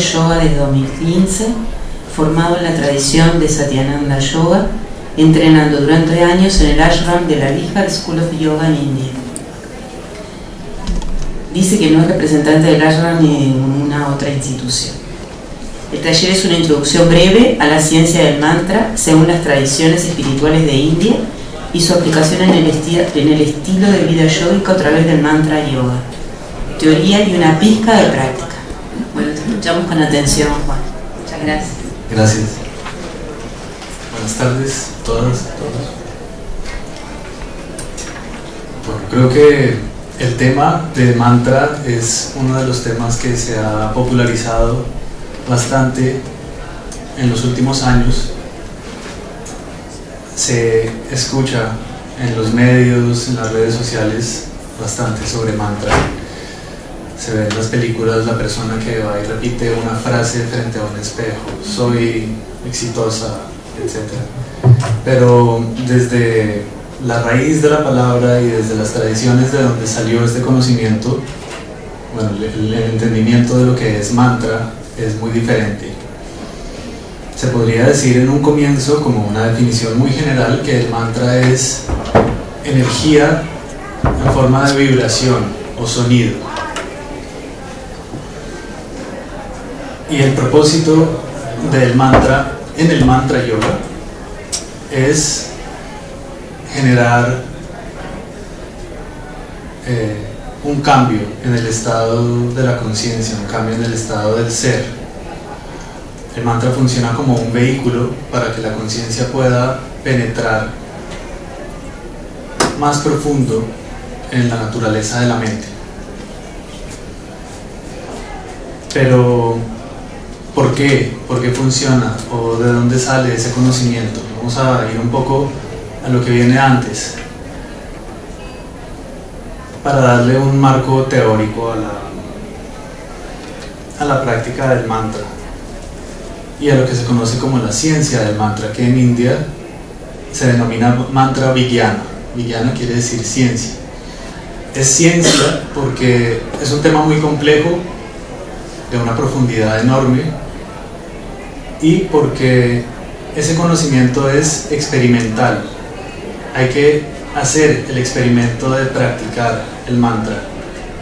yoga desde 2015, formado en la tradición de Satyananda Yoga, entrenando durante años en el ashram de la Bihar School of Yoga en India. Dice que no es representante del ashram ni de ninguna otra institución. El taller es una introducción breve a la ciencia del mantra según las tradiciones espirituales de India y su aplicación en el estilo de vida yógico a través del mantra yoga. Teoría y una pizca de práctica. Bueno, te escuchamos con atención, Juan. Muchas gracias. Gracias. Buenas tardes a todas, todos. Bueno, creo que el tema de mantra es uno de los temas que se ha popularizado bastante en los últimos años. Se escucha en los medios, en las redes sociales, bastante sobre mantra. Se ve en las películas la persona que va y repite una frase frente a un espejo: soy exitosa, etc. Pero desde la raíz de la palabra y desde las tradiciones de donde salió este conocimiento, bueno, el entendimiento de lo que es mantra es muy diferente. Se podría decir en un comienzo, como una definición muy general, que el mantra es energía en forma de vibración o sonido. Y el propósito del mantra en el mantra yoga es generar un cambio en el estado de la conciencia, un cambio en el estado del ser. El mantra funciona como un vehículo para que la conciencia pueda penetrar más profundo en la naturaleza de la mente. Pero ¿por qué? ¿Por qué funciona? ¿O de dónde sale ese conocimiento? Vamos a ir un poco a lo que viene antes, para darle un marco teórico a la práctica del mantra y a lo que se conoce como la ciencia del mantra, que en India se denomina mantra vigyana. Vigyana quiere decir ciencia. Es ciencia porque es un tema muy complejo, de una profundidad enorme, y porque ese conocimiento es experimental. Hay que hacer el experimento de practicar el mantra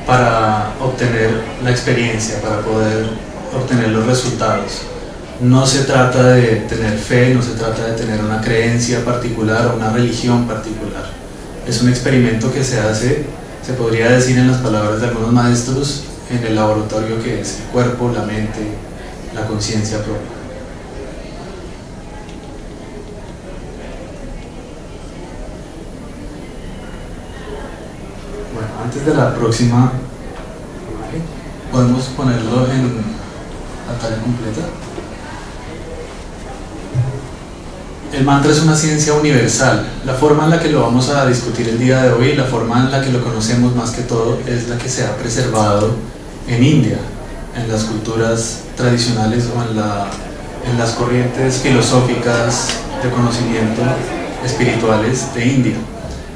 para obtener la experiencia, para poder obtener los resultados. No se trata de tener fe, no se trata de tener una creencia particular o una religión particular. Es un experimento que se hace, se podría decir en las palabras de algunos maestros, en el laboratorio que es el cuerpo, la mente, la conciencia propia. Bueno, antes de la próxima, podemos ponerlo en pantalla completa. El mantra es una ciencia universal. La forma en la que lo vamos a discutir el día de hoy, la forma en la que lo conocemos más que todo, es la que se ha preservado en India, en las culturas tradicionales o en las corrientes filosóficas de conocimiento espirituales de India.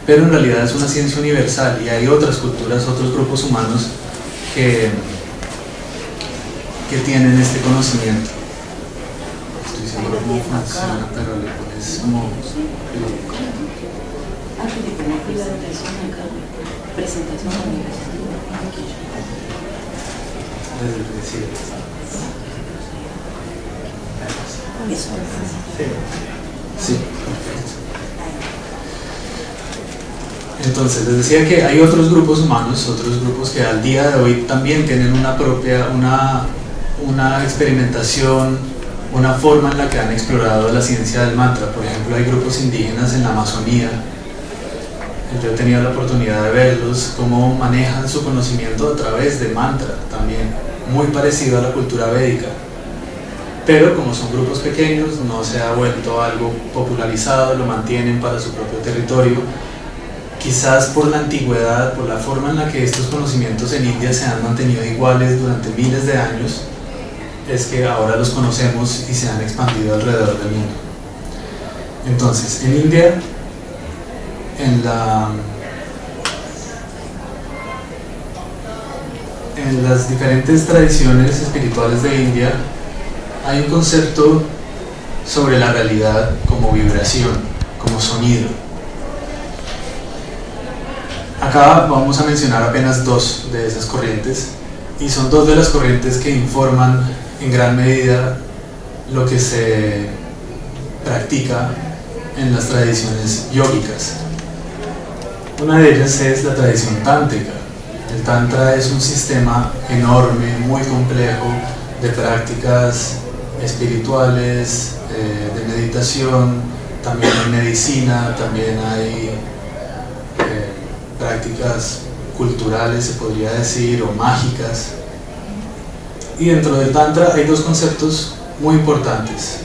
Pero en realidad es una ciencia universal y hay otras culturas, otros grupos humanos que tienen este conocimiento. Estoy seguro cómo funciona, pero le pones como... Desde el principio. Sí. Entonces, les decía que hay otros grupos humanos, otros grupos que al día de hoy también tienen una experimentación, una forma en la que han explorado la ciencia del mantra. Por ejemplo, hay grupos indígenas en la Amazonía. Yo he tenido la oportunidad de verlos, cómo manejan su conocimiento a través de mantra también, muy parecido a la cultura védica. Pero como son grupos pequeños, no se ha vuelto algo popularizado, lo mantienen para su propio territorio. Quizás por la antigüedad, por la forma en la que estos conocimientos en India se han mantenido iguales durante miles de años, es que ahora los conocemos y se han expandido alrededor del mundo. Entonces, en India, en las diferentes tradiciones espirituales de India hay un concepto sobre la realidad como vibración, como sonido. Acá vamos a mencionar apenas dos de esas corrientes, y son dos de las corrientes que informan en gran medida lo que se practica en las tradiciones yógicas. Una de ellas es la tradición tántrica. El tantra es un sistema enorme, muy complejo, de prácticas espirituales, de meditación, también hay medicina, también hay prácticas culturales, se podría decir, o mágicas. Y dentro del tantra hay dos conceptos muy importantes,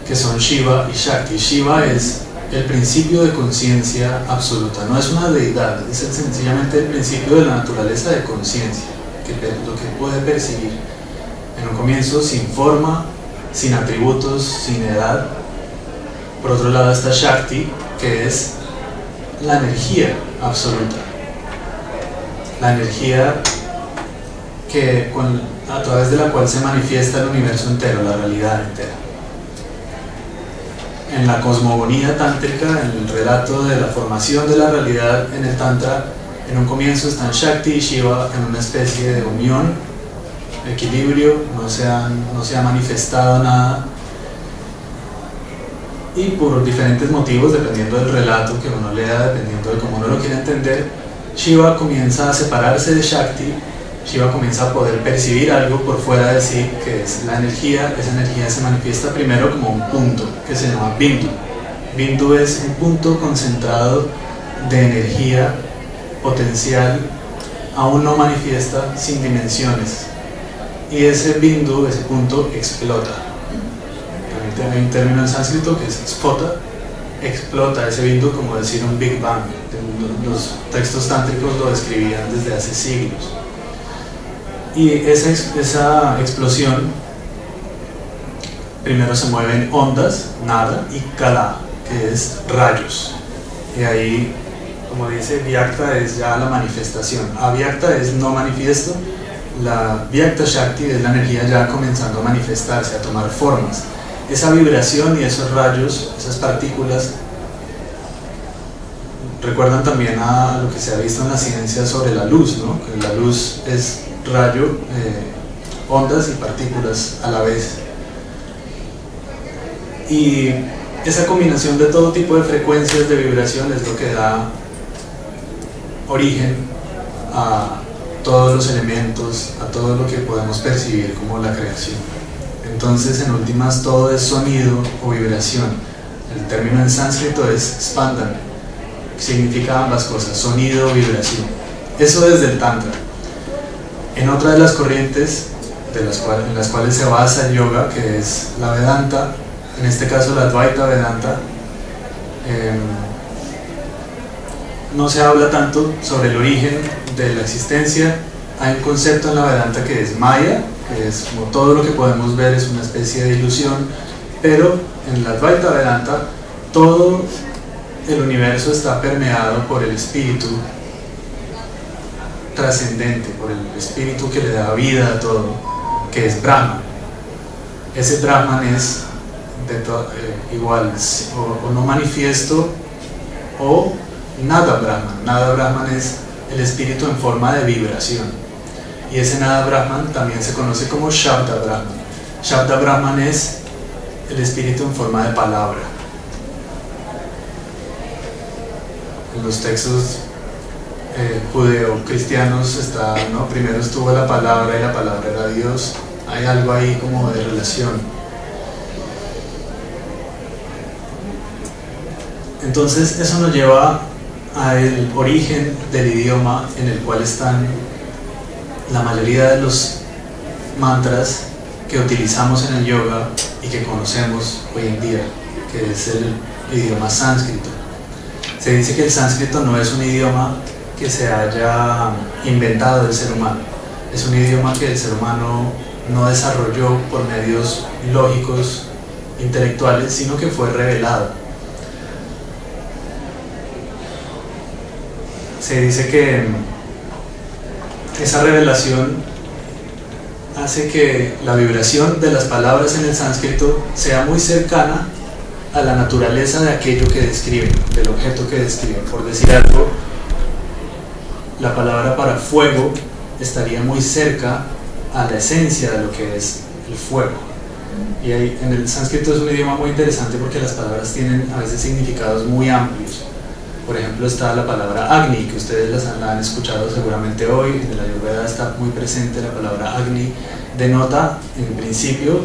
que son Shiva y Shakti. Shiva es el principio de conciencia absoluta, no es una deidad, es sencillamente el principio de la naturaleza de conciencia, lo que puede percibir en un comienzo sin forma, sin atributos, sin edad. Por otro lado está Shakti, que es la energía absoluta, la energía a través de la cual se manifiesta el universo entero, la realidad entera. En la cosmogonía tántrica, en el relato de la formación de la realidad en el tantra, en un comienzo están Shakti y Shiva en una especie de unión, equilibrio, no se ha manifestado nada, y por diferentes motivos, dependiendo del relato que uno lea, dependiendo de cómo uno lo quiera entender, Shiva comienza a separarse de Shakti. Shiva comienza a poder percibir algo por fuera de sí, que es la energía. Esa energía se manifiesta primero como un punto, que se llama Bindu. Bindu es un punto concentrado de energía potencial, aún no manifiesta, sin dimensiones. Y ese Bindu, ese punto, explota. Hay un término en sánscrito que es spota, explota ese Bindu, como decir un Big Bang. Los textos tántricos lo describían desde hace siglos. Y esa explosión, primero se mueven ondas, nada, y kala, que es rayos. Y ahí, como dice, Vyakta es ya la manifestación. Avyakta es no manifiesto. La Vyakta Shakti es la energía ya comenzando a manifestarse, a tomar formas. Esa vibración y esos rayos, esas partículas, recuerdan también a lo que se ha visto en la ciencia sobre la luz, ¿no? Que la luz es rayo, ondas y partículas a la vez. Y esa combinación de todo tipo de frecuencias de vibración es lo que da origen a todos los elementos, a todo lo que podemos percibir como la creación. Entonces, en últimas, todo es sonido o vibración. El término en sánscrito es spandan, que significa ambas cosas, sonido o vibración. Eso desde el tantra. En otra de las corrientes en las cuales se basa el yoga, que es la Vedanta, en este caso la Advaita Vedanta, no se habla tanto sobre el origen de la existencia. Hay un concepto en la Vedanta que es Maya, que es como todo lo que podemos ver es una especie de ilusión, pero en la Advaita Vedanta todo el universo está permeado por el espíritu trascendente, por el espíritu que le da vida a todo, que es Brahman. Ese Brahman es igual, o no manifiesto, o nada Brahman. Nada Brahman es el espíritu en forma de vibración. Y ese nada Brahman también se conoce como Shabda Brahman. Shabda Brahman es el espíritu en forma de palabra. En los textos judeo-cristianos está, ¿no? Primero estuvo la palabra y la palabra era Dios. Hay algo ahí como de relación. Entonces eso nos lleva al origen del idioma en el cual están la mayoría de los mantras que utilizamos en el yoga y que conocemos hoy en día, que es el idioma sánscrito. Se dice que el sánscrito no es un idioma que se haya inventado el ser humano, es un idioma que el ser humano no desarrolló por medios lógicos, intelectuales, sino que fue revelado. Se dice que esa revelación hace que la vibración de las palabras en el sánscrito sea muy cercana a la naturaleza de aquello que describen, del objeto que describen. Por decir algo, la palabra para fuego estaría muy cerca a la esencia de lo que es el fuego. Y ahí, en el sánscrito es un idioma muy interesante porque las palabras tienen a veces significados muy amplios. Por ejemplo, está la palabra Agni, que ustedes la han escuchado seguramente hoy. En el Ayurveda está muy presente la palabra Agni. Denota, en principio,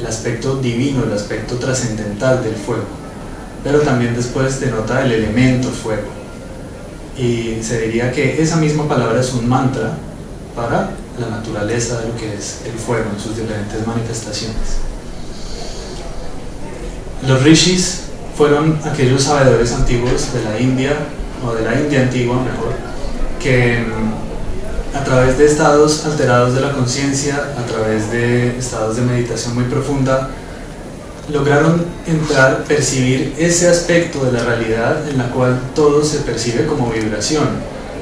el aspecto divino, el aspecto trascendental del fuego. Pero también después denota el elemento fuego. Y se diría que esa misma palabra es un mantra para la naturaleza de lo que es el fuego en sus diferentes manifestaciones. Los rishis fueron aquellos sabedores antiguos de la India, o de la India antigua mejor, que a través de estados alterados de la conciencia, a través de estados de meditación muy profunda, lograron percibir ese aspecto de la realidad en la cual todo se percibe como vibración.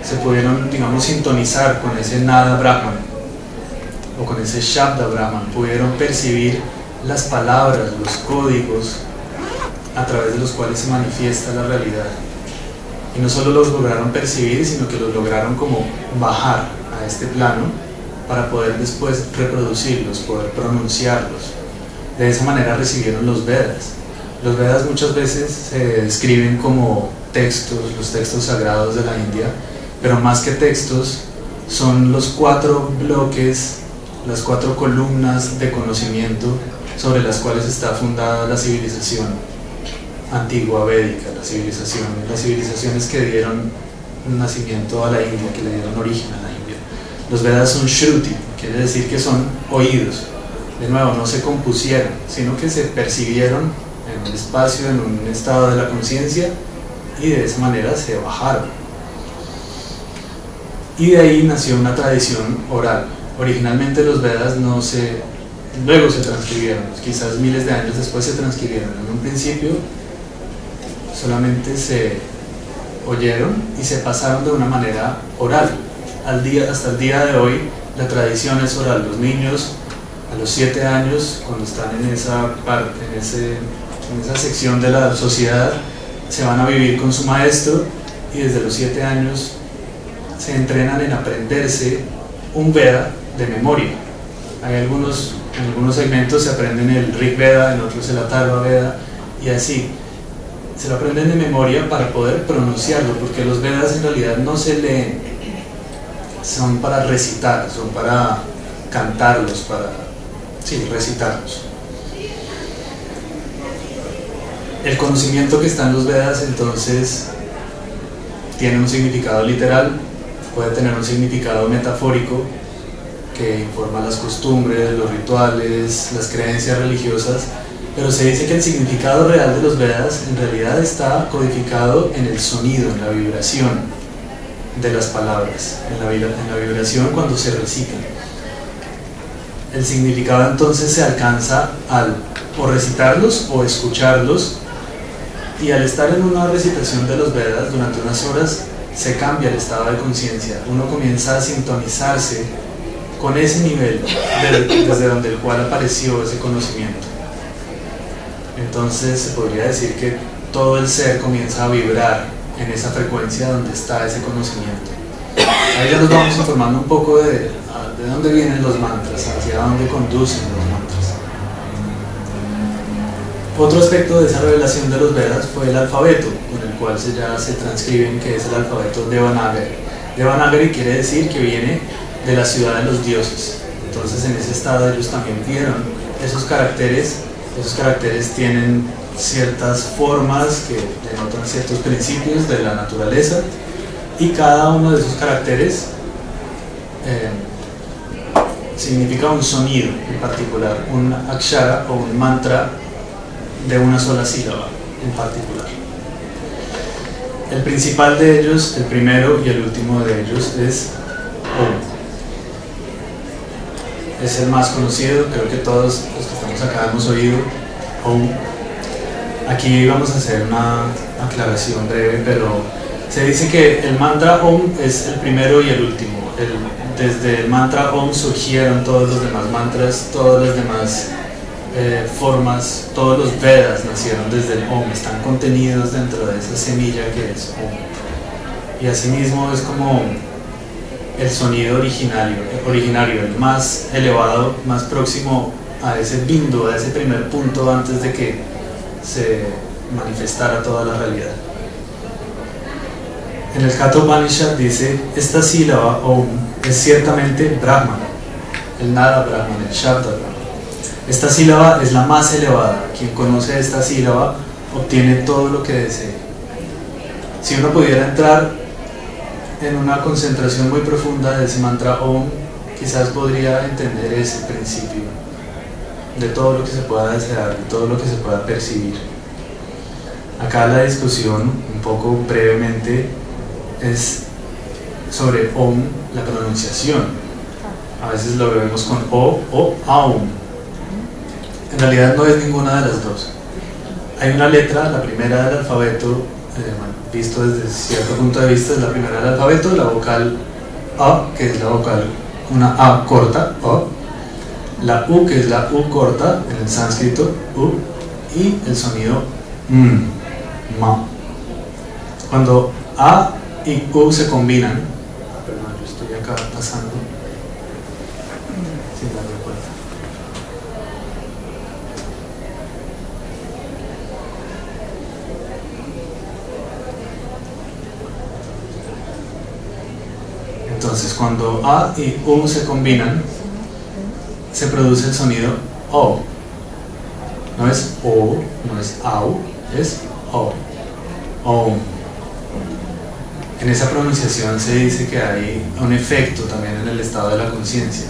Se pudieron, digamos, sintonizar con ese Nada Brahman o con ese Shabda Brahman, pudieron percibir las palabras, los códigos a través de los cuales se manifiesta la realidad. Y no solo los lograron percibir, sino que los lograron como bajar a este plano para poder después reproducirlos, poder pronunciarlos. De esa manera recibieron los Vedas. Los Vedas muchas veces se describen como textos, los textos sagrados de la India, pero más que textos son los 4 bloques, las 4 columnas de conocimiento sobre las cuales está fundada la civilización antigua védica, las civilizaciones que dieron nacimiento a la India, que le dieron origen a la India. Los Vedas son Shruti, quiere decir que son oídos. De nuevo, no se compusieron, sino que se percibieron en un espacio, en un estado de la conciencia, y de esa manera se bajaron. Y de ahí nació una tradición oral. Originalmente los Vedas luego se transcribieron, quizás miles de años después se transcribieron. En un principio solamente se oyeron y se pasaron de una manera oral. Hasta el día de hoy la tradición es oral. Los niños a los 7 años, cuando están en esa parte, en esa sección de la sociedad, se van a vivir con su maestro, y desde los 7 años se entrenan en aprenderse un Veda de memoria. En algunos segmentos se aprenden el Rig Veda, en otros el Atharva Veda, y así se lo aprenden de memoria para poder pronunciarlo, porque los Vedas en realidad no se leen, son para recitar, son para cantarlos, recitarlos. El conocimiento que está en los Vedas entonces tiene un significado literal, puede tener un significado metafórico que informa las costumbres, los rituales, las creencias religiosas, pero se dice que el significado real de los Vedas en realidad está codificado en el sonido, en la vibración de las palabras, en la vibración cuando se recitan. El significado entonces se alcanza al o recitarlos o escucharlos, y al estar en una recitación de los Vedas durante unas horas se cambia el estado de conciencia. Uno comienza a sintonizarse con ese nivel desde donde el cual apareció ese conocimiento. Entonces se podría decir que todo el ser comienza a vibrar en esa frecuencia donde está ese conocimiento. Ahí ya nos vamos informando un poco de dónde vienen los mantras, hacia dónde conducen los mantras. Otro aspecto de esa revelación de los Vedas fue el alfabeto, con el cual ya se transcriben, que es el alfabeto Devanagari. Devanagari quiere decir que viene de la ciudad de los dioses. Entonces en ese estado ellos también vieron esos caracteres tienen ciertas formas que denotan ciertos principios de la naturaleza, y cada uno de esos caracteres significa un sonido en particular, un akshara o un mantra de una sola sílaba en particular. El principal de ellos, el primero y el último de ellos, es Om. Es el más conocido, creo que todos los que estamos acá hemos oído Om. Aquí vamos a hacer una aclaración breve, pero Se dice que el mantra Om es el primero y el último. Desde el mantra Om surgieron todos los demás mantras, todas las demás formas, todos los Vedas nacieron desde el Om, están contenidos dentro de esa semilla que es Om. Y asimismo es como el sonido originario, el más elevado, más próximo a ese bindu, a ese primer punto antes de que se manifestara toda la realidad. En el Katha Upanishad dice, esta sílaba Om es ciertamente Brahman, el Nada Brahman, el Shabda Brahman. Esta sílaba es la más elevada. Quien conoce esta sílaba obtiene todo lo que desee. Si uno pudiera entrar en una concentración muy profunda de ese mantra Om, quizás podría entender ese principio de todo lo que se pueda desear, de todo lo que se pueda percibir. Acá la discusión, un poco brevemente, es sobre Om, la pronunciación. A veces lo vemos con o Aum. En realidad no es ninguna de las dos. Hay una letra, la primera del alfabeto, visto desde cierto punto de vista, es la primera del alfabeto, la vocal A, que es la vocal, una A corta, O, la U, que es la U corta, en el sánscrito, U, y el sonido Ma. Cuando A y U se combinan, perdón, yo estoy acá pasando, sin darme cuenta. Entonces, cuando A y U se combinan, se produce el sonido O. No es O, no es AU, es O. Om. En esa pronunciación se dice que hay un efecto también en el estado de la conciencia.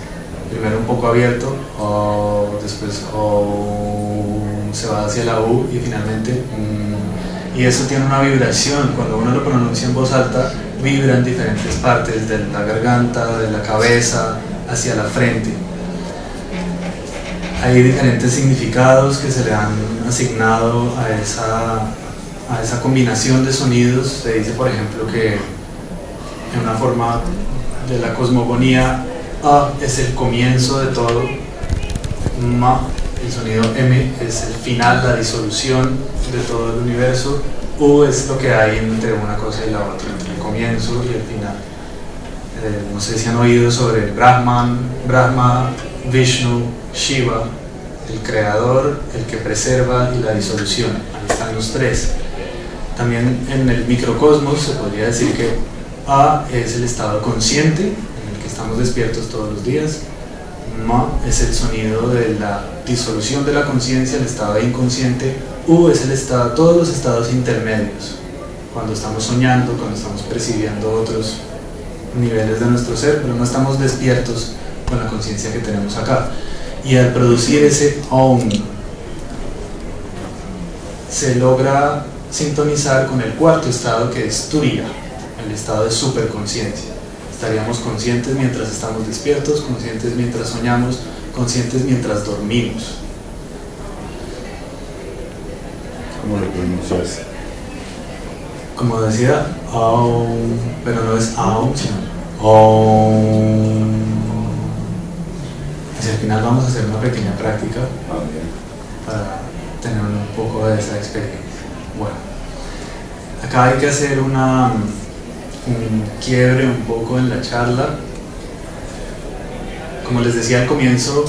Primero un poco abierto, O, después O, se va hacia la U y finalmente y eso tiene una vibración. Cuando uno lo pronuncia en voz alta, vibra en diferentes partes de la garganta, de la cabeza, hacia la frente. Hay diferentes significados que se le han asignado a esa combinación de sonidos. Se dice, por ejemplo, que en una forma de la cosmogonía, A es el comienzo de todo, Ma, el sonido M, es el final, la disolución de todo el universo, U es lo que hay entre una cosa y la otra, entre el comienzo y el final. No sé si han oído sobre Brahman, Brahma, Vishnu, Shiva, el creador, el que preserva y la disolución. Ahí están los tres. También en el microcosmos se podría decir que A es el estado consciente, en el que estamos despiertos todos los días. Ma es el sonido de la disolución de la conciencia, el estado inconsciente. U es el estado, todos los estados intermedios, cuando estamos soñando, cuando estamos percibiendo otros niveles de nuestro ser, pero no estamos despiertos con la conciencia que tenemos acá. Y al producir ese Om, se logra sintonizar con el cuarto estado, que es Turiya, el estado de superconciencia. Estaríamos conscientes mientras estamos despiertos, conscientes mientras soñamos, conscientes mientras dormimos. ¿Cómo lo pronuncias? Como decía, Aum, pero no es Aum, sino Om. Hacia el final vamos a hacer una pequeña práctica para tener un poco de esa experiencia. Bueno, acá hay que hacer un quiebre un poco en la charla. Como les decía al comienzo,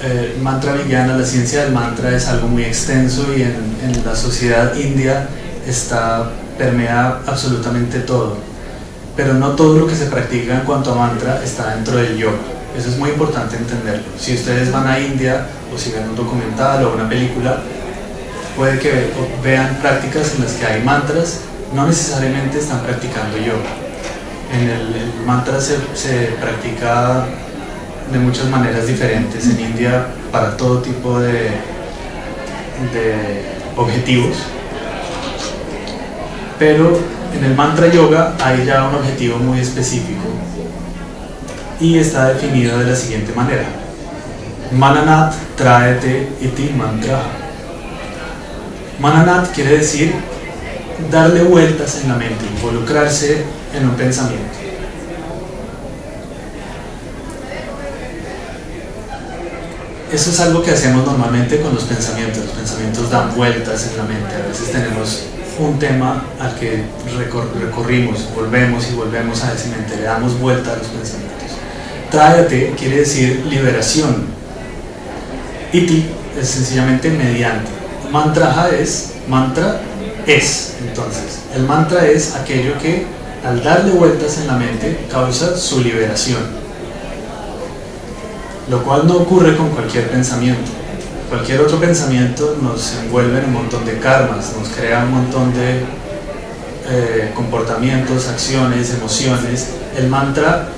el mantra vigyana, la ciencia del mantra, es algo muy extenso y en la sociedad india permea absolutamente todo, pero no todo lo que se practica en cuanto a mantra está dentro del yoga. Eso es muy importante entenderlo. Si ustedes van a India o si ven un documental o una película, puede que vean prácticas en las que hay mantras, no necesariamente están practicando yoga. El mantra se practica de muchas maneras diferentes en India para todo tipo de objetivos, pero en el mantra yoga hay ya un objetivo muy específico y está definido de la siguiente manera: Mananat traete iti mantra. Mananat quiere decir darle vueltas en la mente, involucrarse en un pensamiento. Eso es algo que hacemos normalmente con los pensamientos. Los pensamientos dan vueltas en la mente. A veces tenemos un tema al que recorrimos, volvemos y volvemos a esa mente, le damos vuelta a los pensamientos. Tráyate quiere decir liberación. Iti es sencillamente mediante. Mantra es, entonces, el mantra es aquello que al darle vueltas en la mente causa su liberación. Lo cual no ocurre con cualquier pensamiento. Cualquier otro pensamiento nos envuelve en un montón de karmas, nos crea un montón de comportamientos, acciones, emociones. El mantra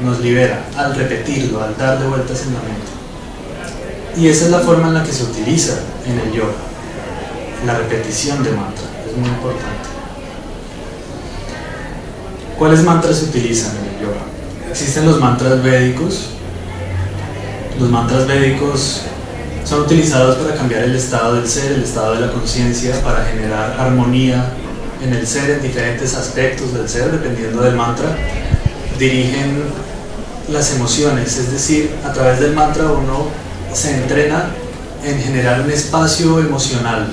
nos libera al repetirlo, al darle vueltas en la mente. Y esa es la forma en la que se utiliza en el yoga, la repetición de mantra, es muy importante. ¿Cuáles mantras se utilizan en el yoga? Existen los mantras védicos. Los mantras védicos son utilizados para cambiar el estado del ser, el estado de la conciencia, para generar armonía en el ser, en diferentes aspectos del ser, dependiendo del mantra. Dirigen las emociones, es decir, a través del mantra uno se entrena en generar un espacio emocional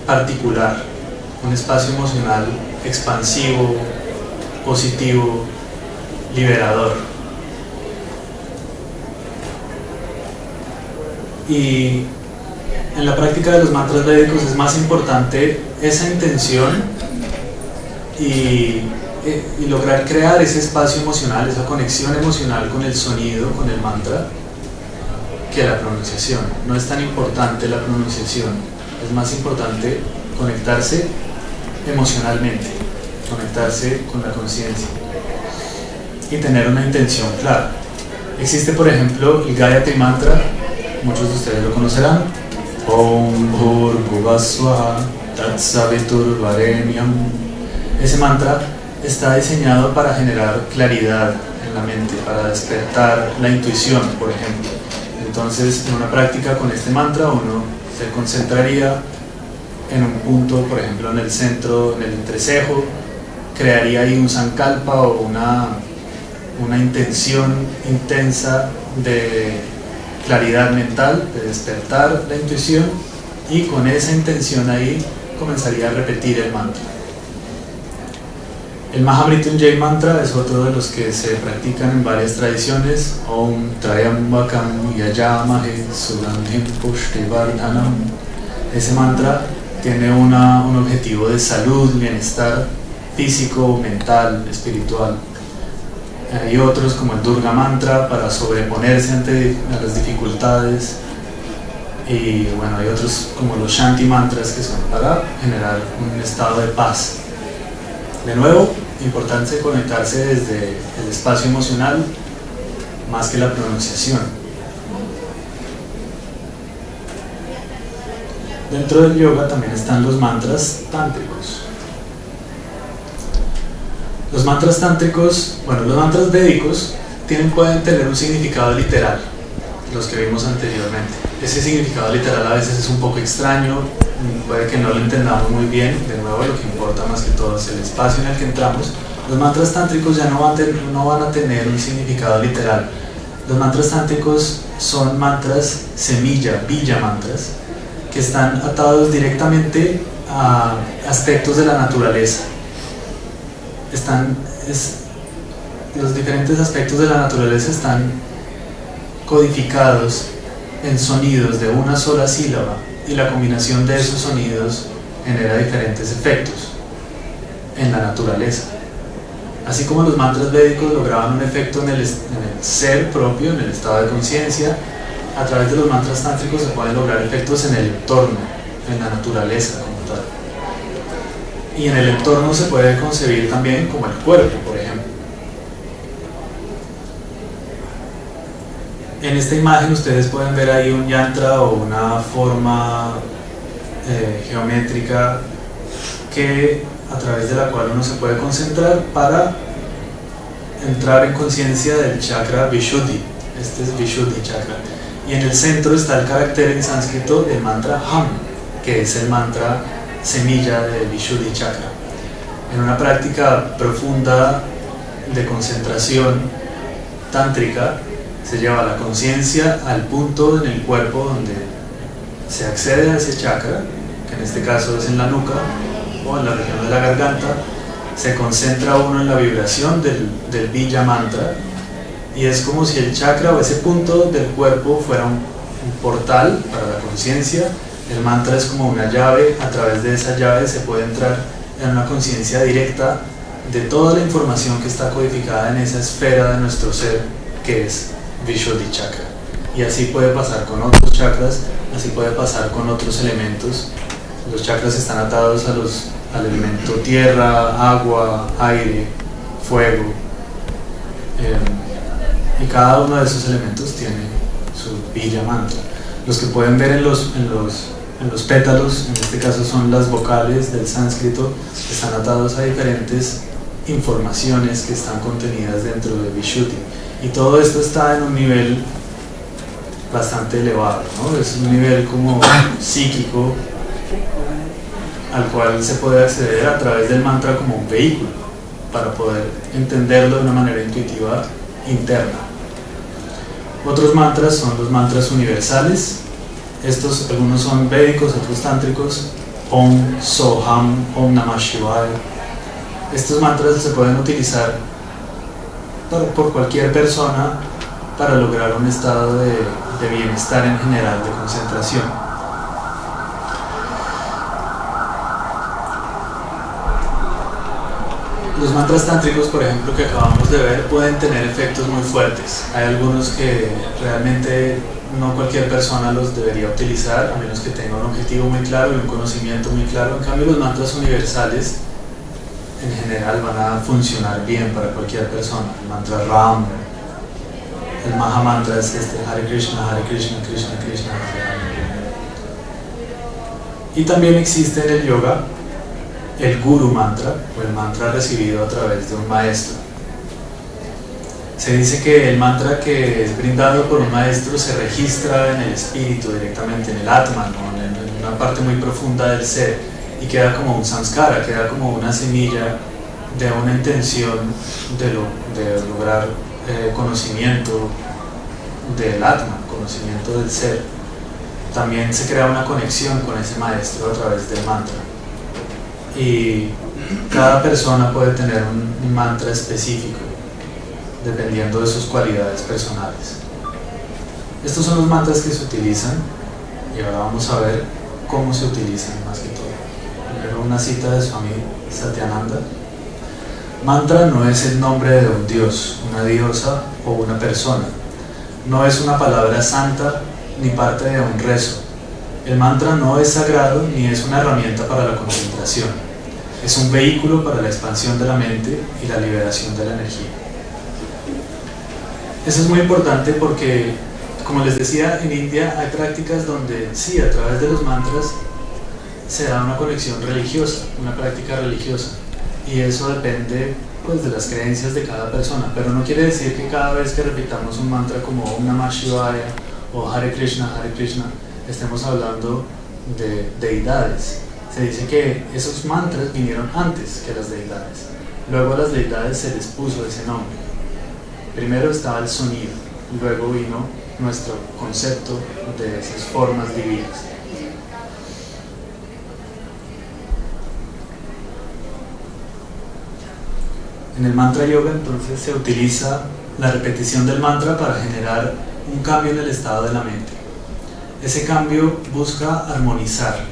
particular, un espacio emocional expansivo, positivo, liberador. Y en la práctica de los mantras védicos es más importante esa intención y lograr crear ese espacio emocional, esa conexión emocional con el sonido, con el mantra, que la pronunciación. No es tan importante la pronunciación, es más importante conectarse emocionalmente, conectarse con la conciencia y tener una intención clara. Existe, por ejemplo, el Gayatri Mantra, muchos de ustedes lo conocerán. Om Bhurvuvah Swaha Tat Savitur Varenyam. Ese mantra está diseñado para generar claridad en la mente, para despertar la intuición, por ejemplo. Entonces, en una práctica con este mantra uno se concentraría en un punto, por ejemplo en el centro, en el entrecejo, crearía ahí un sankalpa o una intención intensa de claridad mental, de despertar la intuición, y con esa intención ahí comenzaría a repetir el mantra. El Mahamrityunjay mantra es otro de los que se practican en varias tradiciones. Om Trayambakam Yajamahe Sugandhim Pushtivardhanam. Ese mantra tiene un objetivo de salud, bienestar físico, mental, espiritual. Hay otros como el Durga Mantra para sobreponerse ante las dificultades, y bueno, hay otros como los Shanti Mantras que son para generar un estado de paz. De nuevo, importante conectarse desde el espacio emocional más que la pronunciación. Dentro del yoga también están los mantras tántricos. Los mantras tántricos, los mantras védicos pueden tener un significado literal, los que vimos anteriormente. Ese significado literal a veces es un poco extraño, puede que no lo entendamos muy bien. De nuevo, lo que importa más que todo es el espacio en el que entramos. Los mantras tántricos ya no van a tener un significado literal. Los mantras tántricos son mantras semilla, bija mantras, que están atados directamente a aspectos de la naturaleza. Los diferentes aspectos de la naturaleza están codificados en sonidos de una sola sílaba, y la combinación de esos sonidos genera diferentes efectos en la naturaleza. Así como los mantras védicos lograban un efecto en el ser propio, en el estado de conciencia, a través de los mantras tántricos se pueden lograr efectos en el entorno, en la naturaleza como tal. Y en el entorno se puede concebir también como el cuerpo, por ejemplo. En esta imagen ustedes pueden ver ahí un yantra o una forma geométrica a través de la cual uno se puede concentrar para entrar en conciencia del chakra Vishuddhi. Este es Vishuddhi chakra. Y en el centro está el carácter en sánscrito del mantra Ham. que es el mantra semilla de Vishuddhi Chakra. En una práctica profunda de concentración tántrica, se lleva la conciencia al punto en el cuerpo donde se accede a ese chakra, que en este caso es en la nuca o en la región de la garganta. Se concentra uno en la vibración del Bija mantra, y es como si el chakra o ese punto del cuerpo fuera un portal para la conciencia. El mantra es como una llave, a través de esa llave se puede entrar en una conciencia directa de toda la información que está codificada en esa esfera de nuestro ser, que es Vishuddhi Chakra. Y así puede pasar con otros chakras, así puede pasar con otros elementos. Los chakras están atados al elemento tierra, agua, aire, fuego, y cada uno de esos elementos tiene su Bija mantra. Los que pueden ver en los pétalos, en este caso son las vocales del sánscrito, están atados a diferentes informaciones que están contenidas dentro de Vishuddhi. Y todo esto está en un nivel bastante elevado, ¿no? Es un nivel como psíquico al cual se puede acceder a través del mantra como un vehículo para poder entenderlo de una manera intuitiva interna. Otros mantras son los mantras universales. Estos, algunos son védicos, otros tántricos. Om, Soham, Om Namah Shivaya. Estos mantras se pueden utilizar por cualquier persona para lograr un estado de bienestar en general, de concentración. Los mantras tántricos, por ejemplo, que acabamos de ver, pueden tener efectos muy fuertes. Hay algunos que realmente no cualquier persona los debería utilizar, a menos que tenga un objetivo muy claro y un conocimiento muy claro. En cambio, los mantras universales en general van a funcionar bien para cualquier persona. El mantra Ram, el Maha Mantra es Hare Krishna, Krishna Krishna, Hare Hare. Y también existe en el yoga el Guru Mantra, o el mantra recibido a través de un maestro. Se dice que el mantra que es brindado por un maestro se registra en el espíritu directamente, en el Atman, ¿no? en una parte muy profunda del ser, y queda como un samskara, queda como una semilla de una intención de lograr conocimiento del Atman, conocimiento del ser. También se crea una conexión con ese maestro a través del mantra. Y cada persona puede tener un mantra específico dependiendo de sus cualidades personales. Estos son los mantras que se utilizan, y ahora vamos a ver cómo se utilizan más que todo. Primero una cita de Swami Satyananda. Mantra no es el nombre de un dios, una diosa o una persona. No es una palabra santa ni parte de un rezo. El mantra no es sagrado ni es una herramienta para la concentración. Es un vehículo para la expansión de la mente y la liberación de la energía. Eso es muy importante porque, como les decía, en India hay prácticas donde sí, a través de los mantras se da una conexión religiosa, una práctica religiosa, y eso depende pues de las creencias de cada persona, pero no quiere decir que cada vez que repitamos un mantra como Om Namah Shivaya o Hare Krishna, estemos hablando de deidades. Se dice que esos mantras vinieron antes que las deidades. Luego a las deidades se les puso ese nombre. Primero estaba el sonido, luego vino nuestro concepto de esas formas divinas. En el mantra yoga entonces se utiliza la repetición del mantra para generar un cambio en el estado de la mente. Ese cambio busca armonizar.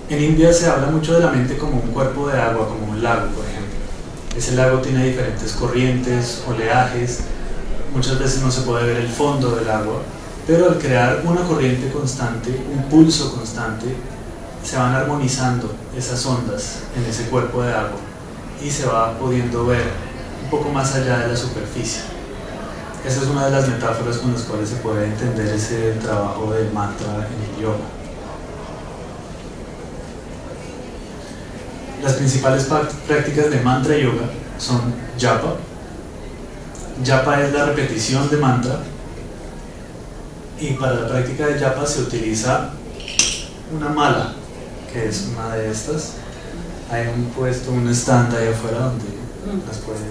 En India se habla mucho de la mente como un cuerpo de agua, como un lago, por ejemplo. Ese lago tiene diferentes corrientes, oleajes, muchas veces no se puede ver el fondo del agua, pero al crear una corriente constante, un pulso constante, se van armonizando esas ondas en ese cuerpo de agua y se va pudiendo ver un poco más allá de la superficie. Esa es una de las metáforas con las cuales se puede entender ese trabajo del mantra en el yoga. Las principales prácticas de mantra yoga son japa. Japa es la repetición de mantra, y para la práctica de japa se utiliza una mala, que es una de estas. Hay un stand ahí afuera donde las pueden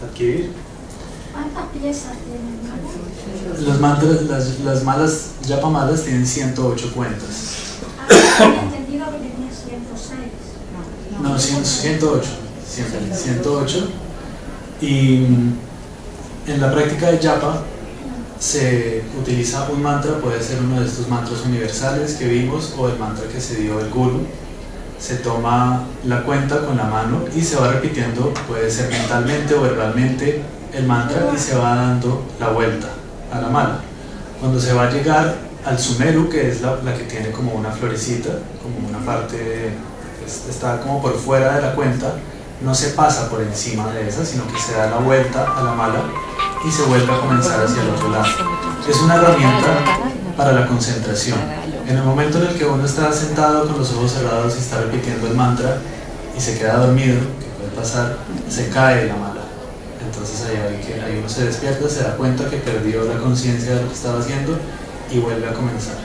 adquirir. ¿Cuántas piezas tienen? Los mantras, las malas, yapa malas tienen 108 cuentas. Había entendido que tenía 106. No, 108, siempre, 108. Y en la práctica de yapa se utiliza un mantra, puede ser uno de estos mantras universales que vimos o el mantra que se dio el guru. Se toma la cuenta con la mano y se va repitiendo, puede ser mentalmente o verbalmente, el mantra y se va dando la vuelta a la mala. Cuando se va a llegar al sumeru, que es la que tiene como una florecita, como una parte, está como por fuera de la cuenta, no se pasa por encima de esa, sino que se da la vuelta a la mala y se vuelve a comenzar hacia el otro lado. Es una herramienta para la concentración. En el momento en el que uno está sentado con los ojos cerrados y está repitiendo el mantra y se queda dormido, que puede pasar, se cae la mala. Entonces ahí uno se despierta, se da cuenta que perdió la conciencia de lo que estaba haciendo y vuelve a comenzar.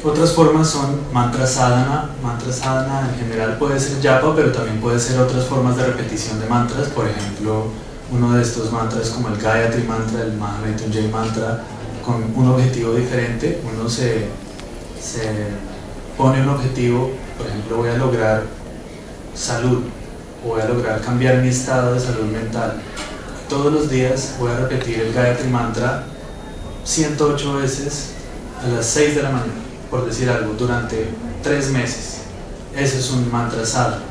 Otras formas son mantra sadhana. Mantra sadhana en general puede ser japa, pero también puede ser otras formas de repetición de mantras. Por ejemplo, uno de estos mantras como el Gayatri mantra, el Mahamrityunjay mantra, con un objetivo diferente. Uno se pone un objetivo, por ejemplo, voy a lograr salud, o voy a lograr cambiar mi estado de salud mental. Todos los días voy a repetir el Gayatri mantra 108 veces a las 6 de la mañana, por decir algo, durante 3 meses. Ese es un mantra sadhana.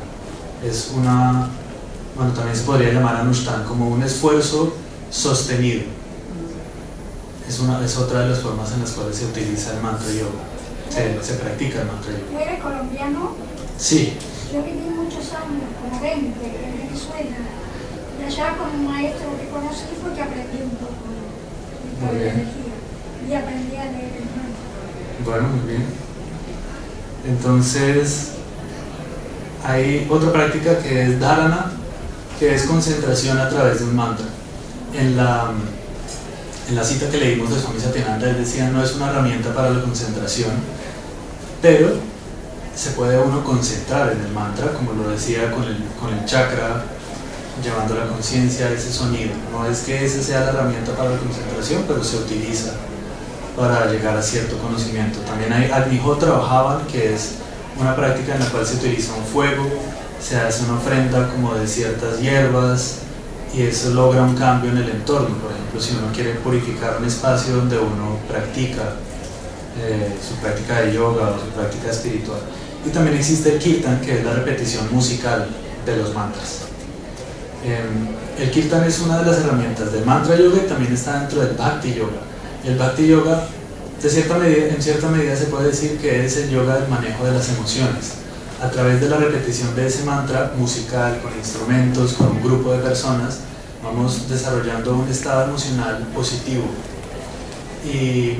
Es una, bueno, también se podría llamar Anushtana, como un esfuerzo sostenido. Es otra de las formas en las cuales se utiliza el mantra yoga. Se practica el mantra yoga. ¿Tú eres colombiano? Sí. Yo viví muchos años, como 20, en Venezuela. Y allá con un maestro que conocí fue que aprendí un poco de la energía. Y aprendí a leer el mantra. Bueno, muy bien. Entonces, hay otra práctica que es dharana, que es concentración a través de un mantra. En la cita que leímos de Swami Satyananda, él decía, no es una herramienta para la concentración, pero se puede uno concentrar en el mantra, como lo decía con el chakra, llevando la conciencia a ese sonido. No es que esa sea la herramienta para la concentración, pero se utiliza para llegar a cierto conocimiento. También hay Agnihotra o Havan, que es una práctica en la cual se utiliza un fuego, se hace una ofrenda como de ciertas hierbas y eso logra un cambio en el entorno. Por ejemplo, si uno quiere purificar un espacio donde uno practica su práctica de yoga o su práctica espiritual. Y también existe el kirtan, que es la repetición musical de los mantras. El kirtan es una de las herramientas del mantra yoga y también está dentro del bhakti yoga. El bhakti yoga, en cierta medida se puede decir que es el yoga del manejo de las emociones. A través de la repetición de ese mantra musical, con instrumentos, con un grupo de personas, vamos desarrollando un estado emocional positivo. Y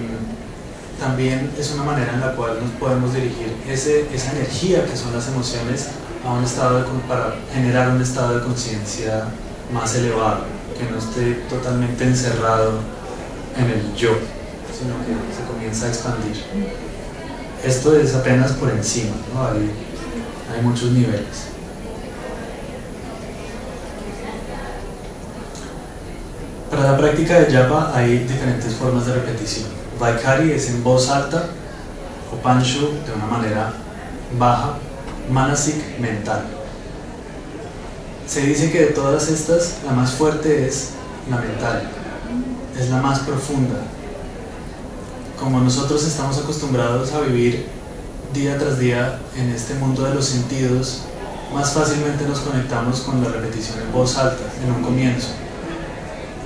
también es una manera en la cual nos podemos dirigir esa energía que son las emociones a un estado para generar un estado de conciencia más elevado, que no esté totalmente encerrado en el yo, sino que se comienza a expandir. Esto es apenas por encima, ¿no? Hay muchos niveles. Para la práctica de japa hay diferentes formas de repetición. Vaikari es en voz alta, o Panshu de una manera baja, Manasik mental. Se dice que de todas estas, la más fuerte es la mental, es la más profunda. Como nosotros estamos acostumbrados a vivir día tras día en este mundo de los sentidos, más fácilmente nos conectamos con la repetición en voz alta en un comienzo.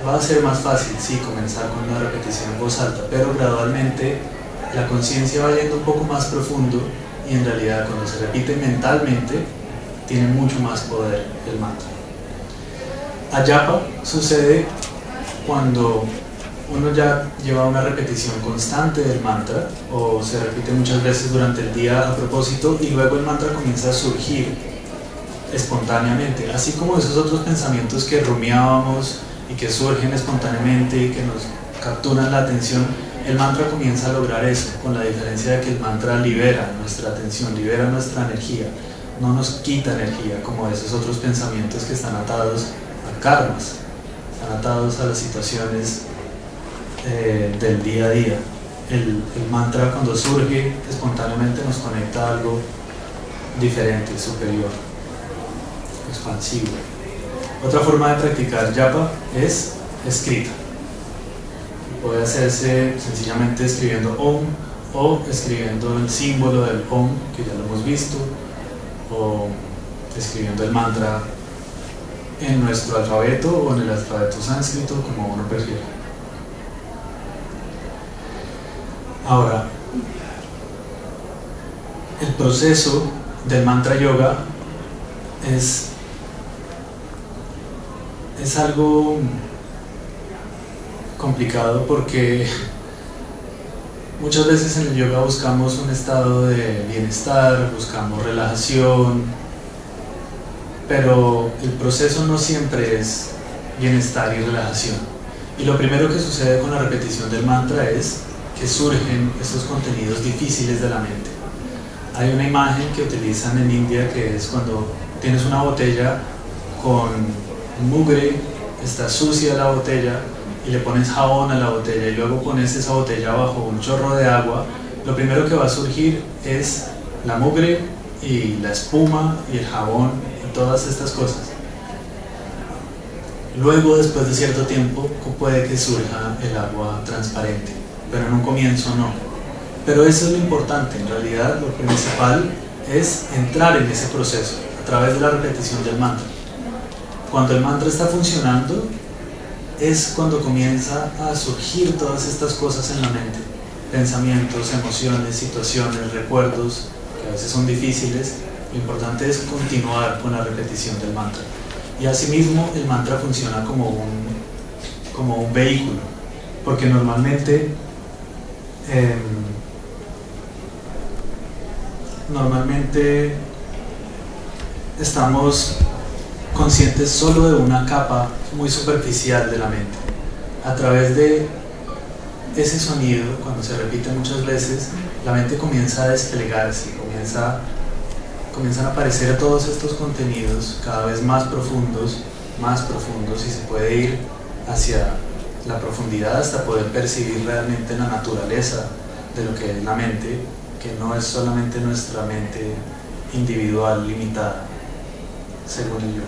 Va a ser más fácil, sí, comenzar con una repetición en voz alta, pero gradualmente la conciencia va yendo un poco más profundo y en realidad cuando se repite mentalmente tiene mucho más poder el mantra. A japa sucede cuando uno ya lleva una repetición constante del mantra o se repite muchas veces durante el día a propósito y luego el mantra comienza a surgir espontáneamente, así como esos otros pensamientos que rumiábamos y que surgen espontáneamente y que nos capturan la atención. El mantra comienza a lograr eso, con la diferencia de que el mantra libera nuestra atención, libera nuestra energía, no nos quita energía como esos otros pensamientos que están atados a karmas, están atados a las situaciones del día a día. El mantra, cuando surge espontáneamente, nos conecta a algo diferente, superior, expansivo. Otra forma de practicar japa es escrita. Puede hacerse sencillamente escribiendo Om o escribiendo el símbolo del Om, que ya lo hemos visto, o escribiendo el mantra en nuestro alfabeto o en el alfabeto sánscrito, como uno prefiera. Ahora, el proceso del mantra yoga es algo complicado, porque muchas veces en el yoga buscamos un estado de bienestar, buscamos relajación, pero el proceso no siempre es bienestar y relajación. Y lo primero que sucede con la repetición del mantra es que surgen estos contenidos difíciles de la mente. Hay una imagen que utilizan en India, que es cuando tienes una botella con mugre, está sucia la botella, y le pones jabón a la botella y luego pones esa botella bajo un chorro de agua. Lo primero que va a surgir es la mugre y la espuma y el jabón y todas estas cosas. Luego, después de cierto tiempo, puede que surja el agua transparente, pero en un comienzo no. Pero eso es lo importante. En realidad, lo principal es entrar en ese proceso a través de la repetición del mantra. Cuando el mantra está funcionando, es cuando comienza a surgir todas estas cosas en la mente: pensamientos, emociones, situaciones, recuerdos, que a veces son difíciles. Lo importante es continuar con la repetición del mantra. Y asimismo, el mantra funciona como un vehículo, porque normalmente estamos conscientes solo de una capa muy superficial de la mente. A través de ese sonido, cuando se repite muchas veces, la mente comienza a desplegarse, comienzan a aparecer todos estos contenidos cada vez más profundos, y se puede ir hacia la profundidad hasta poder percibir realmente la naturaleza de lo que es la mente, que no es solamente nuestra mente individual, limitada, según el yoga.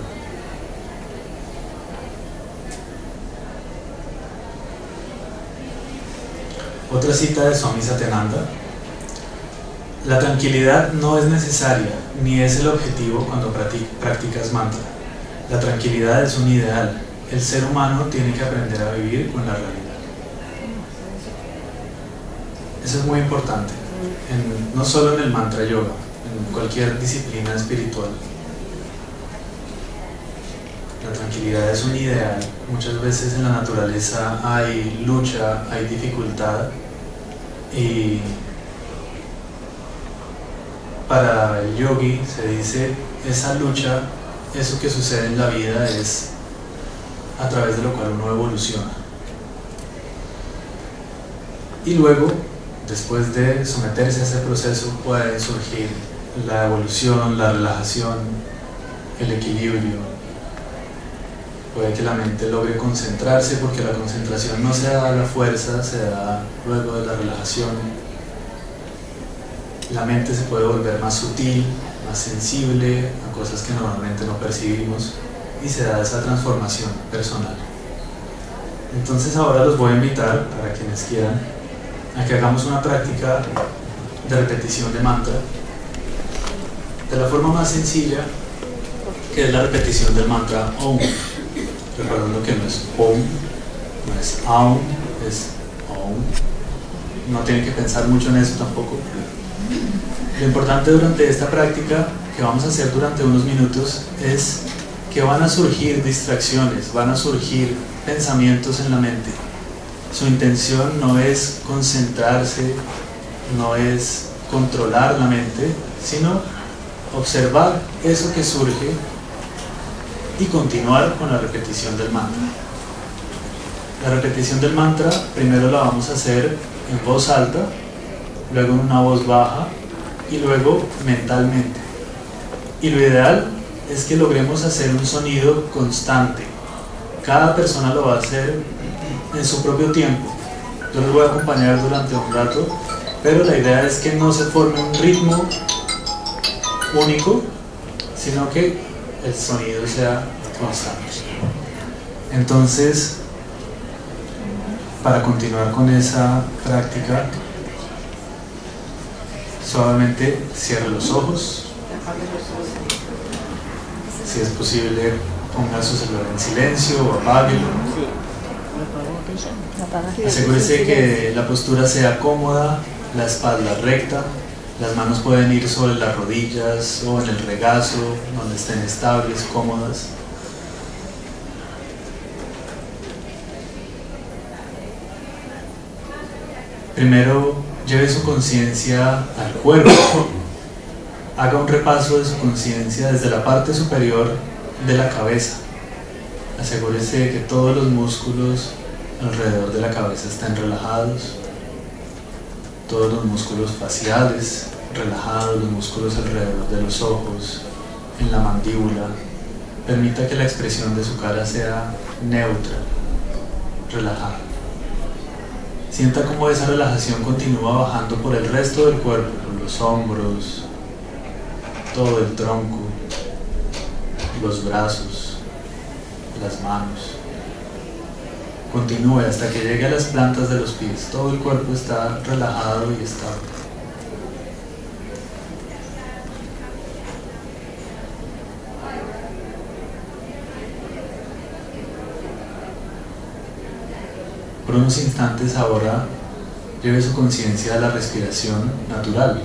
Otra cita de Swami Satyananda: la tranquilidad no es necesaria ni es el objetivo cuando practicas mantra. La tranquilidad es un ideal. El ser humano tiene que aprender a vivir con la realidad. Eso es muy importante, no solo en el mantra yoga, en cualquier disciplina espiritual. La tranquilidad es un ideal. Muchas veces en la naturaleza hay lucha, hay dificultad, y para el yogi se dice: esa lucha, eso que sucede en la vida, es a través de lo cual uno evoluciona. Y luego, después de someterse a ese proceso, puede surgir la evolución, la relajación, el equilibrio. Puede que la mente logre concentrarse, porque la concentración no se da a la fuerza, se da luego de la relajación. La mente se puede volver más sutil, más sensible a cosas que normalmente no percibimos, y se da esa transformación personal. Entonces ahora los voy a invitar, para quienes quieran, a que hagamos una práctica de repetición de mantra de la forma más sencilla, que es la repetición del mantra Om. Recordando que no es Om, no es Aum, es Om. No tienen que pensar mucho en eso tampoco. Lo importante durante esta práctica, que vamos a hacer durante unos minutos, es que van a surgir distracciones, van a surgir pensamientos en la mente. Su intención no es concentrarse, no es controlar la mente, sino observar eso que surge y continuar con la repetición del mantra. La repetición del mantra primero la vamos a hacer en voz alta, luego en una voz baja y luego mentalmente. Y lo ideal es que logremos hacer un sonido constante. Cada persona lo va a hacer en su propio tiempo. Yo los voy a acompañar durante un rato, pero la idea es que no se forme un ritmo único, sino que el sonido sea constante. Entonces, para continuar con esa práctica, suavemente cierre los ojos. Si es posible, ponga su celular en silencio o apáguelo. Asegúrese que la postura sea cómoda, la espalda recta, las manos pueden ir sobre las rodillas o en el regazo, donde estén estables, cómodas. Primero, lleve su conciencia al cuerpo. Haga un repaso de su conciencia desde la parte superior de la cabeza. Asegúrese de que todos los músculos alrededor de la cabeza estén relajados, todos los músculos faciales relajados, los músculos alrededor de los ojos, en la mandíbula. Permita que la expresión de su cara sea neutra, relajada. Sienta cómo esa relajación continúa bajando por el resto del cuerpo, por los hombros, todo el tronco, los brazos, las manos. Continúe hasta que llegue a las plantas de los pies. Todo el cuerpo está relajado y estable. Por unos instantes ahora lleve su conciencia a la respiración natural.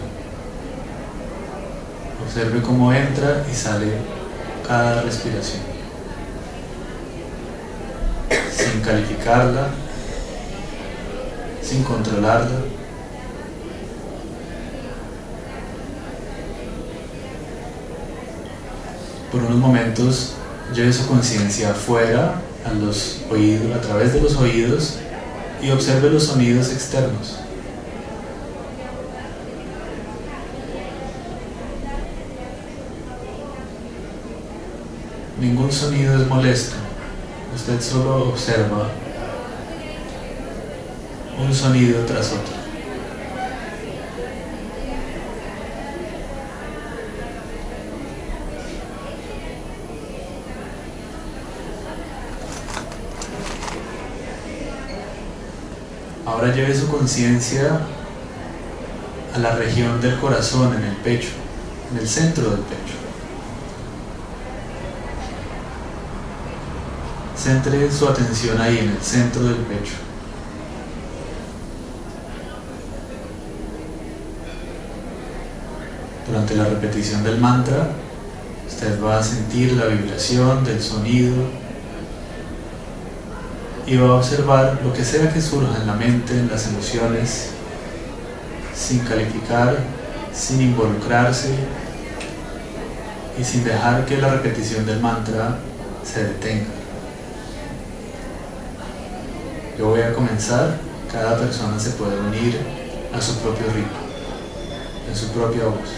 Observe cómo entra y sale cada respiración, sin calificarla, sin controlarla. Por unos momentos lleve su conciencia afuera, a los oídos, a través de los oídos, y observe los sonidos externos. Ningún sonido es molesto. Usted solo observa un sonido tras otro. Ahora lleve su conciencia a la región del corazón, en el pecho, en el centro del pecho. Centre su atención ahí, en el centro del pecho. Durante la repetición del mantra, usted va a sentir la vibración del sonido y va a observar lo que sea que surja en la mente, en las emociones, sin calificar, sin involucrarse y sin dejar que la repetición del mantra se detenga. Yo voy a comenzar, cada persona se puede unir a su propio ritmo, en su propia voz.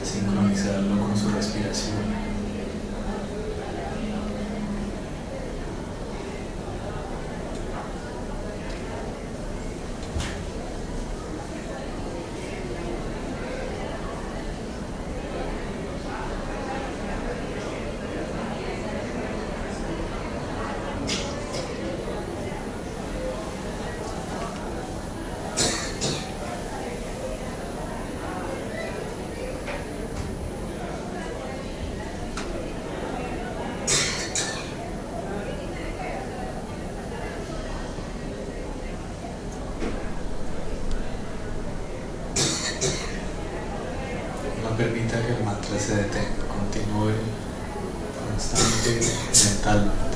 sincronizarlo con su respiración. No permita que el mantra se detenga, continúe constante mentalmente.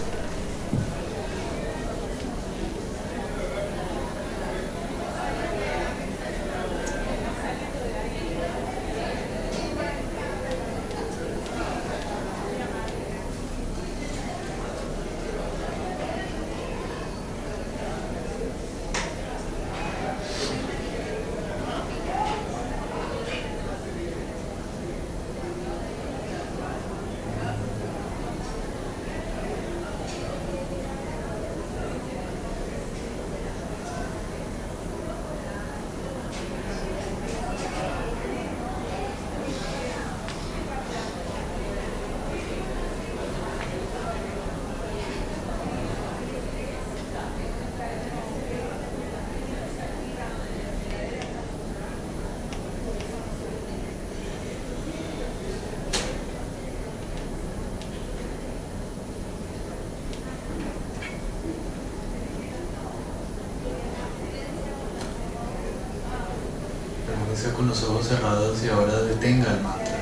Permanezca con los ojos cerrados y ahora detenga el mantra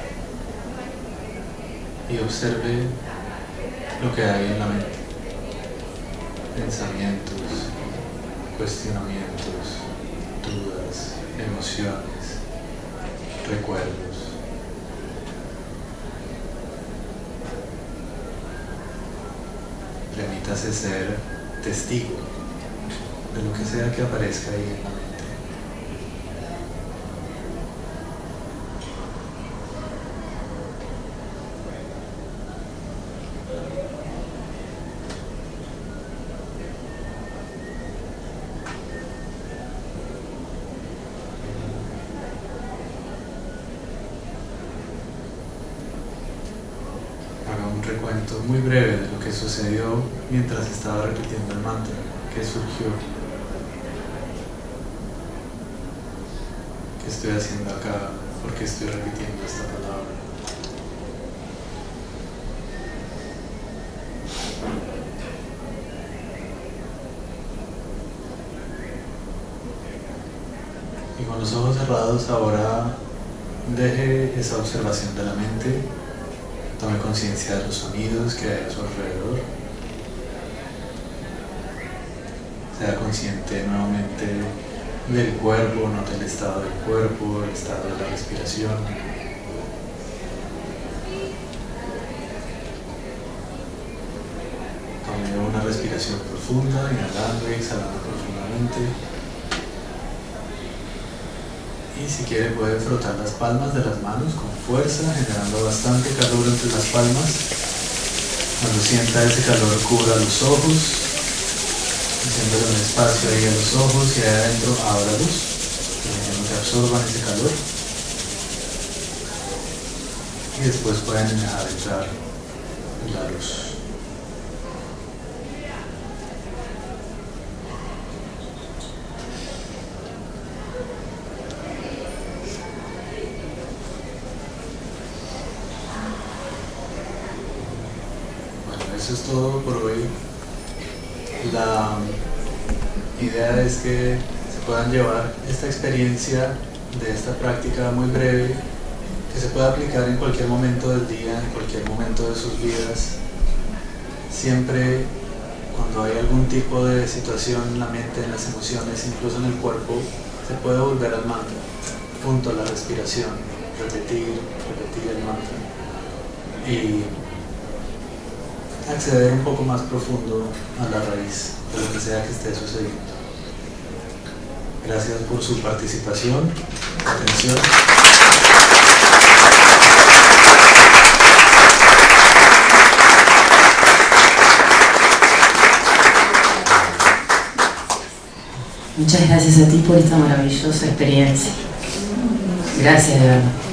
y observe lo que hay en la mente. Pensamientos, cuestionamientos, dudas, emociones, recuerdos. Permítase ser testigo de lo que sea que aparezca ahí en la mente. Un recuento muy breve de lo que sucedió mientras estaba repitiendo el mantra, qué surgió, qué estoy haciendo acá, por qué estoy repitiendo esta palabra. Y con los ojos cerrados ahora deje esa observación de la mente Tome conciencia de los sonidos que hay a su alrededor. Sea consciente nuevamente del cuerpo, note el estado del cuerpo, el estado de la respiración. Tome una respiración profunda, inhalando y exhalando profundamente. Y si quiere puede frotar las palmas de las manos con fuerza, generando bastante calor entre las palmas. Cuando sienta ese calor cubra los ojos, haciéndole un espacio ahí a los ojos y ahí adentro abra luz, permitiendo que absorban ese calor. Y después pueden dejar entrar la luz. Eso es todo por hoy. La idea es que se puedan llevar esta experiencia de esta práctica muy breve, que se pueda aplicar en cualquier momento del día, en cualquier momento de sus vidas. Siempre cuando hay algún tipo de situación en la mente, en las emociones, incluso en el cuerpo, se puede volver al mantra, junto a la respiración, repetir el mantra y acceder un poco más profundo a la raíz de lo que sea que esté sucediendo. Gracias por su participación, atención. Muchas gracias a ti por esta maravillosa experiencia. Gracias, de verdad.